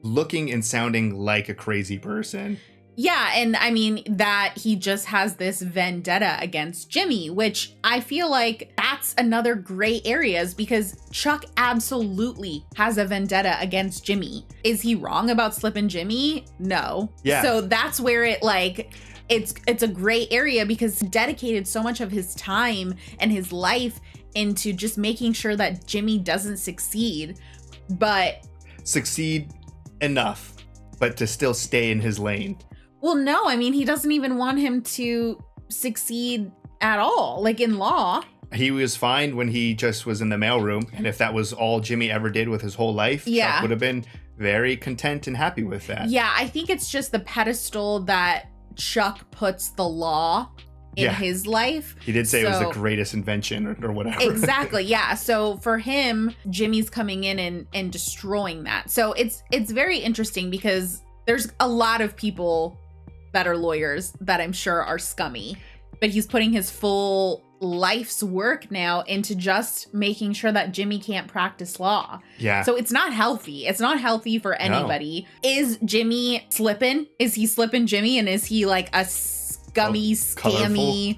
looking and sounding like a crazy person. yeah. And I mean, that he just has this vendetta against Jimmy, which I feel like that's another gray areas, because Chuck absolutely has a vendetta against Jimmy. Is he wrong about slipping Jimmy? No. Yeah. So that's where it like, it's a gray area, because he dedicated so much of his time and his life into just making sure that Jimmy doesn't succeed. But Succeed enough, but to still stay in his lane. well, no, I mean, he doesn't even want him to succeed at all, like in law. He was fine when he just was in the mailroom, and if that was all Jimmy ever did with his whole life, Yeah. Chuck would have been very content and happy with that. Yeah, I think it's just the pedestal that Chuck puts the law in Yeah. his life. He did say it was the So- greatest invention or whatever. Exactly. Yeah. So for him, Jimmy's coming in and destroying that. So it's very interesting, because there's a lot of people that are lawyers that I'm sure are scummy, but he's putting his full life's work now into just making sure that Jimmy can't practice law. Yeah. So it's not healthy. It's not healthy for anybody. Is Jimmy slipping? Is he slipping Jimmy? And is he like a scummy, scammy,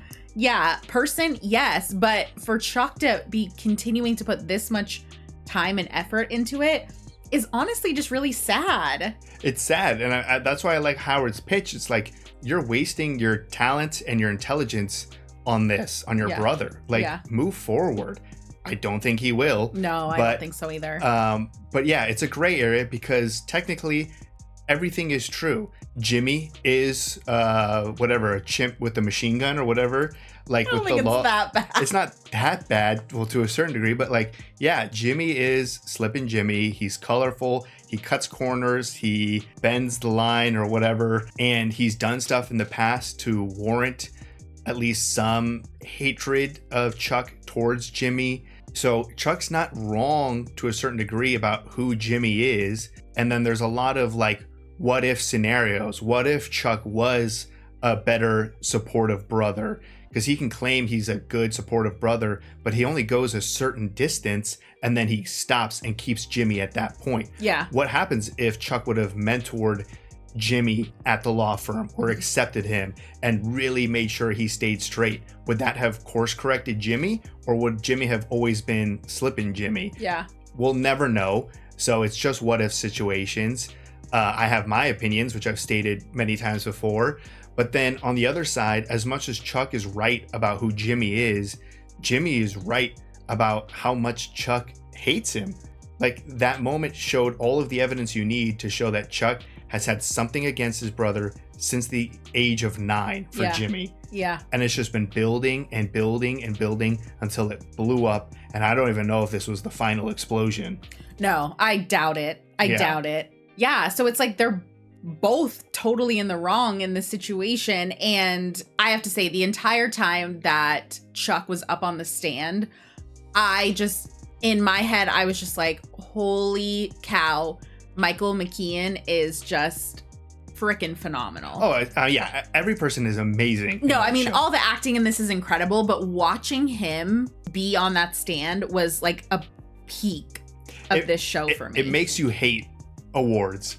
person? Yes. But for Chuck to be continuing to put this much time and effort into it is honestly just really sad. It's sad, and I, that's why I like Howard's pitch. It's like, you're wasting your talent and your intelligence on this, on your Yeah. brother. Like, Yeah. move forward. I don't think he will. No, I but, don't think so either. But yeah, it's a gray area, because technically everything is true. Jimmy is whatever, a chimp with a machine gun or whatever. Like, I don't with think the it's law, that bad. it's not that bad, well, to a certain degree, but like, yeah, Jimmy is slipping Jimmy. He's colorful. He cuts corners. He bends the line or whatever. And he's done stuff in the past to warrant at least some hatred of Chuck towards Jimmy. So Chuck's not wrong to a certain degree about who Jimmy is. And then there's a lot of like, what if scenarios? What if Chuck was a better supportive brother? Because he can claim he's a good supportive brother, but he only goes a certain distance and then he stops and keeps Jimmy at that point. Yeah. What happens if Chuck would have mentored Jimmy at the law firm or accepted him and really made sure he stayed straight? Would that have course corrected Jimmy, or would Jimmy have always been slipping Jimmy? Yeah. We'll never know. So it's just what if situations. I have my opinions, which I've stated many times before. But then on the other side, as much as Chuck is right about who Jimmy is right about how much Chuck hates him. Like, that moment showed all of the evidence you need to show that Chuck has had something against his brother since the age of 9 for Yeah. Jimmy. Yeah. And it's just been building and building and building until it blew up. And I don't even know if this was the final explosion. No, I doubt it. I Yeah. doubt it. Yeah. So it's like they're both totally in the wrong in this situation. And I have to say, the entire time that Chuck was up on the stand, in my head, I was just like, holy cow, Michael McKean is just freaking phenomenal. Oh, yeah. Every person is amazing. No, in I that mean, show. all the acting in this is incredible, but watching him be on that stand was like a peak of this show for me. It makes you hate awards.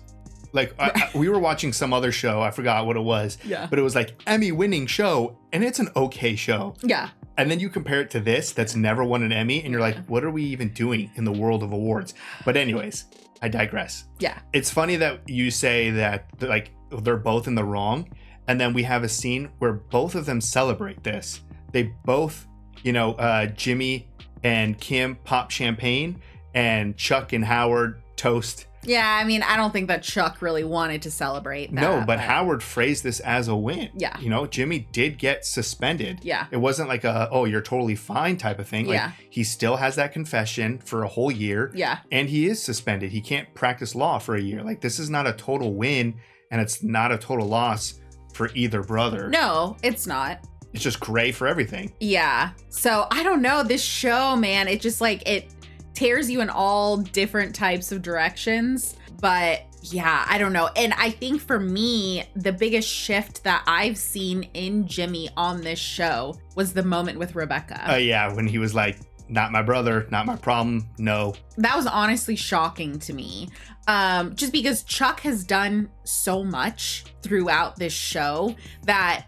Like, we were watching some other show. I forgot what it was. Yeah. But it was like Emmy-winning show, and it's an okay show. Yeah. And then you compare it to this that's never won an Emmy, and you're like, what are we even doing in the world of awards? But anyways, I digress. Yeah. It's funny that you say that, like, they're both in the wrong, and then we have a scene where both of them celebrate this. They both, Jimmy and Kim pop champagne, and Chuck and Howard toast Yeah, I mean, I don't think that Chuck really wanted to celebrate that. No, but Howard phrased this as a win. Yeah. You know, Jimmy did get suspended. Yeah. It wasn't like oh, you're totally fine type of thing. Like, Yeah. he still has that confession for a whole year. Yeah. And he is suspended. He can't practice law for a year. Like, this is not a total win, and it's not a total loss for either brother. No, it's not. It's just gray for everything. Yeah. So I don't know. This show, man, it just like it tears you in all different types of directions. But yeah, I don't know. And I think for me, the biggest shift that I've seen in Jimmy on this show was the moment with Rebecca. Yeah, when he was like, not my brother, not my problem, no. That was honestly shocking to me. Just because Chuck has done so much throughout this show that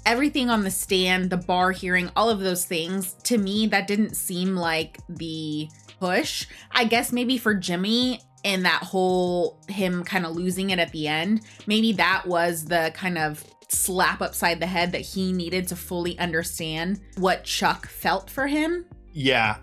everything on the stand, the bar hearing, all of those things, to me, that didn't seem like the push. I guess maybe for Jimmy and that whole him kind of losing it at the end, maybe that was the kind of slap upside the head that he needed to fully understand what Chuck felt for him. Yeah,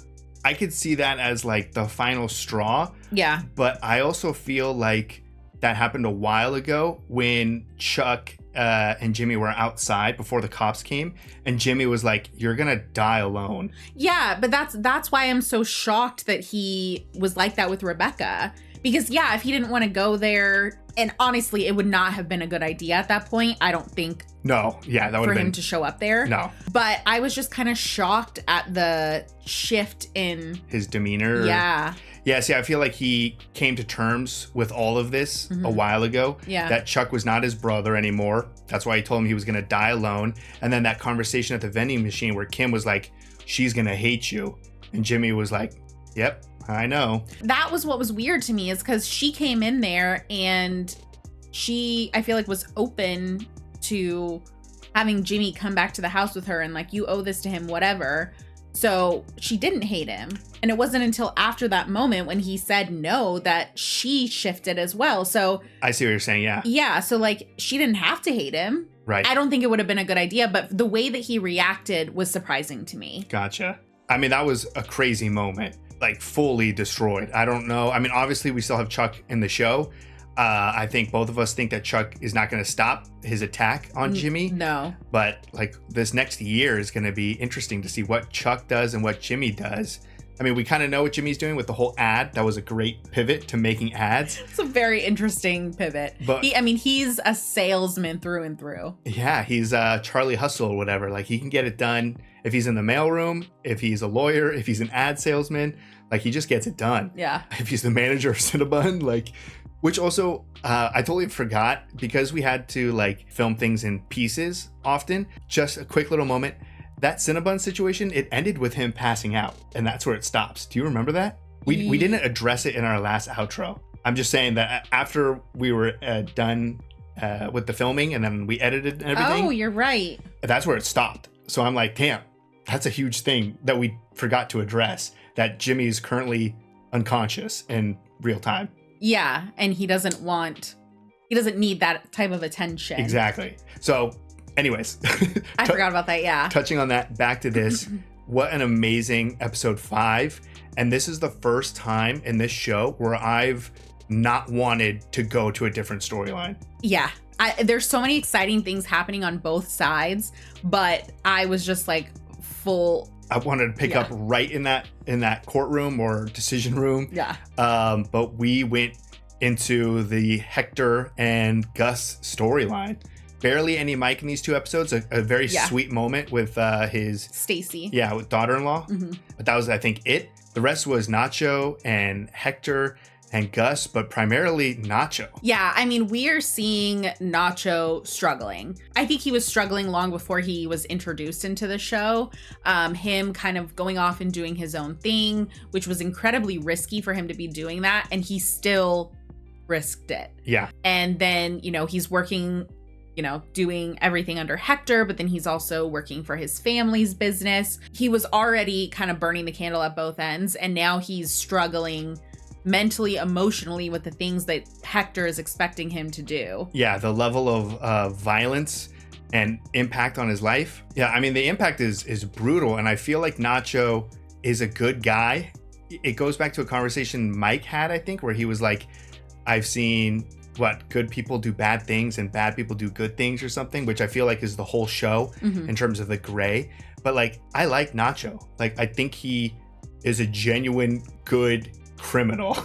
I could see that as like the final straw. Yeah. But I also feel like that happened a while ago when Chuck and Jimmy were outside before the cops came, and Jimmy was like, "You're gonna die alone." Yeah, but that's why I'm so shocked that he was like that with Rebecca. Because yeah, if he didn't want to go there, and honestly, it would not have been a good idea at that point. I don't think. No, yeah, that would for have been him to show up there. No, but I was just kind of shocked at the shift in his demeanor. Yeah. Yeah, see, I feel like he came to terms with all of this a while ago. Yeah. That Chuck was not his brother anymore. That's why he told him he was going to die alone. And then that conversation at the vending machine where Kim was like, she's going to hate you. And Jimmy was like, yep, I know. That was what was weird to me, is because she came in there and she, I feel like, was open to having Jimmy come back to the house with her and like, you owe this to him, whatever. So she didn't hate him. And it wasn't until after that moment when he said no that she shifted as well. So I see what you're saying. Yeah. Yeah. So like, she didn't have to hate him. Right. I don't think it would have been a good idea, but the way that he reacted was surprising to me. Gotcha. I mean, that was a crazy moment, like fully destroyed. I don't know. I mean, obviously we still have Chuck in the show. I think both of us think that Chuck is not going to stop his attack on Jimmy. No. But like this next year is going to be interesting to see what Chuck does and what Jimmy does. I mean, we kind of know what Jimmy's doing with the whole ad. That was a great pivot to making ads. It's a very interesting pivot. But he's a salesman through and through. Yeah, he's Charlie Hustle or whatever. Like, he can get it done if he's in the mailroom, if he's a lawyer, if he's an ad salesman. Like, he just gets it done. Yeah. If he's the manager of Cinnabon, like, which also I totally forgot, because we had to like film things in pieces often. Just a quick little moment. That Cinnabon situation, it ended with him passing out, and that's where it stops. Do you remember that? We didn't address it in our last outro. I'm just saying that after we were done with the filming and then we edited and everything. Oh, you're right. That's where it stopped. So I'm like, damn, that's a huge thing that we forgot to address, that Jimmy is currently unconscious in real time. Yeah, and he doesn't need that type of attention. Exactly. So anyways. I forgot about that, yeah. Touching on that, back to this. What an amazing episode 5. And this is the first time in this show where I've not wanted to go to a different storyline. Yeah. There's so many exciting things happening on both sides, but I was just like full. I wanted to pick up right in that courtroom or decision room. Yeah. But we went into the Hector and Gus storyline. Barely any Mike in these 2 episodes. A very sweet moment with his Stacy. Yeah, with daughter-in-law. Mm-hmm. But that was, I think, it. The rest was Nacho and Hector and Gus, but primarily Nacho. Yeah, I mean, we are seeing Nacho struggling. I think he was struggling long before he was introduced into the show. Him kind of going off and doing his own thing, which was incredibly risky for him to be doing that, and he still risked it. Yeah. And then, he's working, doing everything under Hector, but then he's also working for his family's business. He was already kind of burning the candle at both ends, and now he's struggling mentally, emotionally with the things that Hector is expecting him to do. Yeah, the level of violence and impact on his life. Yeah, I mean, the impact is brutal, and I feel like Nacho is a good guy. It goes back to a conversation Mike had, I think, where he was like, I've seen good people do bad things and bad people do good things or something, which I feel like is the whole show in terms of the gray. But like, I like Nacho. Like, I think he is a genuine good criminal.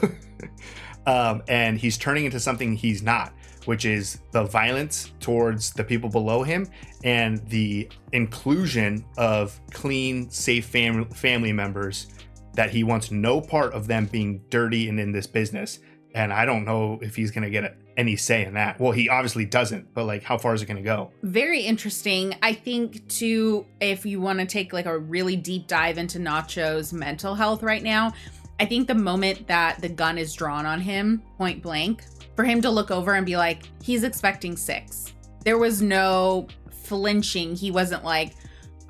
And he's turning into something he's not, which is the violence towards the people below him and the inclusion of clean, safe family members that he wants no part of them being dirty and in this business. And I don't know if he's going to get any say in that. Well, he obviously doesn't, but like, how far is it going to go? Very interesting. I think too, if you want to take like a really deep dive into Nacho's mental health right now, I think the moment that the gun is drawn on him, point blank, for him to look over and be like, he's expecting 6. There was no flinching. He wasn't like,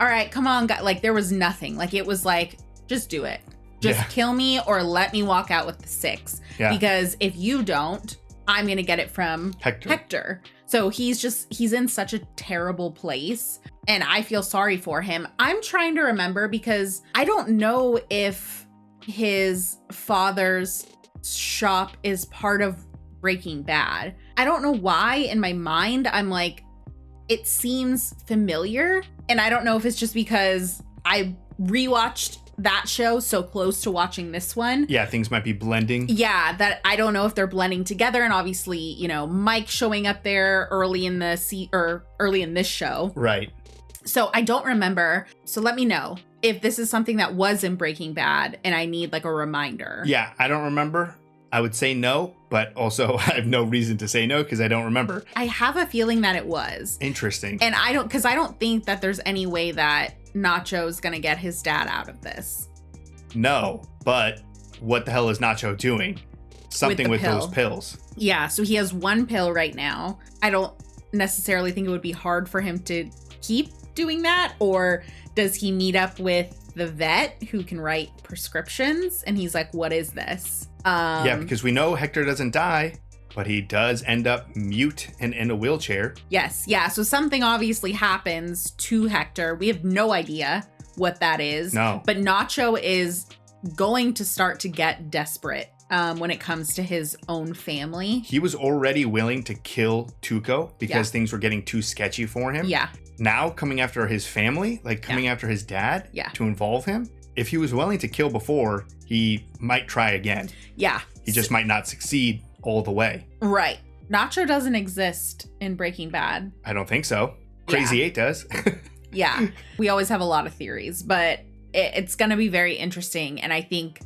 all right, come on, guy. Like, there was nothing. Like, it was like, just do it. Just kill me or let me walk out with the 6. Yeah. Because if you don't, I'm going to get it from Hector. So he's in such a terrible place. And I feel sorry for him. I'm trying to remember because I don't know if his father's shop is part of Breaking Bad. I don't know why in my mind I'm like, it seems familiar. And I don't know if it's just because I rewatched that show so close to watching this one. Yeah, things might be blending. Yeah, that I don't know if they're blending together. And obviously, you know, Mike showing up there early in this show. Right. So I don't remember. So let me know if this is something that was in Breaking Bad and I need like a reminder. Yeah, I don't remember. I would say no, but also I have no reason to say no because I don't remember. I have a feeling that it was. Interesting. And I don't think that there's any way that Nacho's gonna get his dad out of this. No, but what the hell is Nacho doing? Something with those pills. Yeah, so he has 1 pill right now. I don't necessarily think it would be hard for him to keep doing that, or does he meet up with the vet who can write prescriptions and he's like, what is this? Yeah, because we know Hector doesn't die, but he does end up mute and in a wheelchair. Yes, yeah. So something obviously happens to Hector. We have no idea what that is. No. But Nacho is going to start to get desperate when it comes to his own family. He was already willing to kill Tuco because things were getting too sketchy for him. Yeah. Now coming after his family, like coming after his dad to involve him. If he was willing to kill before, he might try again. Yeah. He just might not succeed all the way. Right. Nacho doesn't exist in Breaking Bad. I don't think so. Crazy 8 does. Yeah. We always have a lot of theories, but it's going to be very interesting. And I think...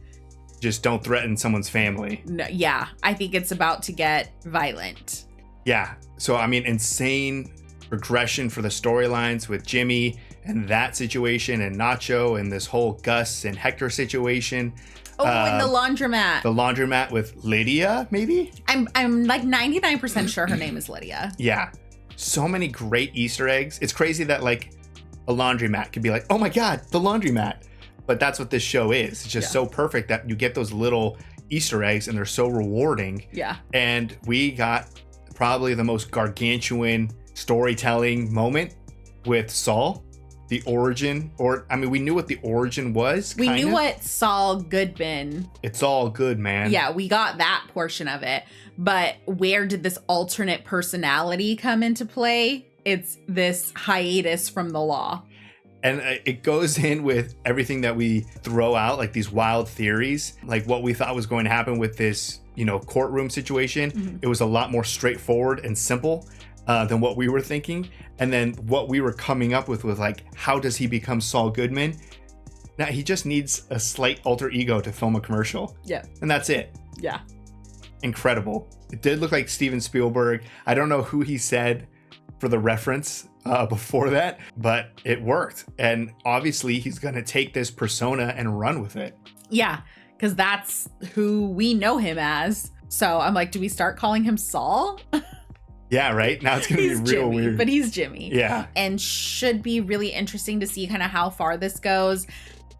just don't threaten someone's family. No, yeah. I think it's about to get violent. Yeah. So, I mean, insane progression for the storylines with Jimmy and that situation and Nacho and this whole Gus and Hector situation. Oh, and the laundromat. The laundromat with Lydia, maybe? I'm like 99% sure her name is Lydia. Yeah. So many great Easter eggs. It's crazy that like a laundromat could be like, oh my God, the laundromat. But that's what this show is. It's just so perfect that you get those little Easter eggs and they're so rewarding. Yeah. And we got probably the most gargantuan storytelling moment with Saul. The origin, we knew what the origin was. We knew what Saul Goodman. It's all good, man. Yeah, we got that portion of it. But where did this alternate personality come into play? It's this hiatus from the law. And it goes in with everything that we throw out, like these wild theories, like what we thought was going to happen with this, courtroom situation. Mm-hmm. It was a lot more straightforward and simple than what we were thinking. And then what we were coming up with was like, how does he become Saul Goodman? Now he just needs a slight alter ego to film a commercial. Yeah. And that's it. Yeah. Incredible. It did look like Steven Spielberg. I don't know who he said for the reference before that, but it worked. And obviously he's going to take this persona and run with it. Yeah, because that's who we know him as. So I'm like, do we start calling him Saul? Yeah, right? Now it's going to be real Jimmy, weird. But he's Jimmy. Yeah. And should be really interesting to see kind of how far this goes.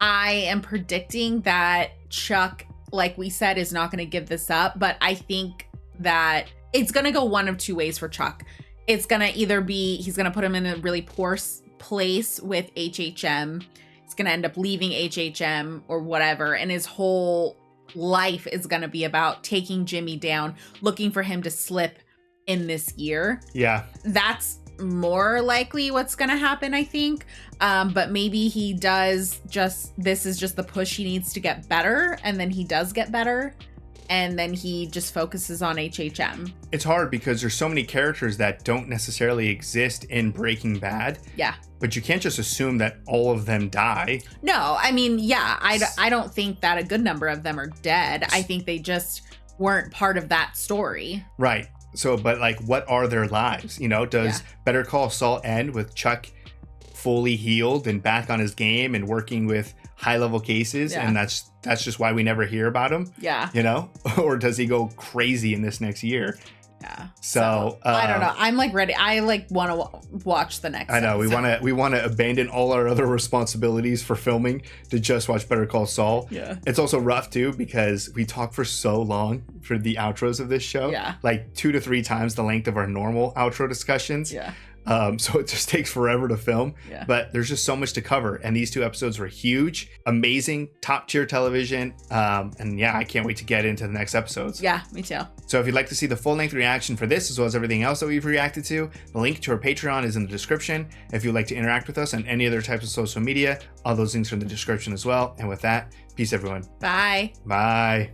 I am predicting that Chuck, like we said, is not going to give this up. But I think that it's going to go one of two ways for Chuck. It's going to either be he's going to put him in a really poor place with HHM. He's going to end up leaving HHM or whatever. And his whole life is going to be about taking Jimmy down, looking for him to slip in this year. Yeah. That's more likely what's going to happen, I think. But maybe he does this is just the push he needs to get better. And then he does get better. And then he just focuses on HHM. It's hard because there's so many characters that don't necessarily exist in Breaking Bad. Yeah. But you can't just assume that all of them die. No, I mean, yeah, I don't think that a good number of them are dead. I think they just weren't part of that story. Right. So, but like, what are their lives? You know, does Better Call Saul end with Chuck fully healed and back on his game and working with high-level cases? Yeah. And that's just why we never hear about him? Yeah. You know? Or does he go crazy in this next year? Yeah. So I don't know. I'm like ready. I like want to watch the next. I know episode. we want to abandon all our other responsibilities for filming to just watch Better Call Saul. Yeah. It's also rough too because we talk for so long for the outros of this show. Yeah. Like 2 to 3 times the length of our normal outro discussions. Yeah. So it just takes forever to film, Yeah. but there's just so much to cover. And these 2 episodes were huge, amazing, top tier television. And yeah, I can't wait to get into the next episodes. Yeah, me too. So if you'd like to see the full length reaction for this, as well as everything else that we've reacted to, the link to our Patreon is in the description. If you'd like to interact with us on any other types of social media, all those links are in the description as well. And with that, peace everyone. Bye. Bye.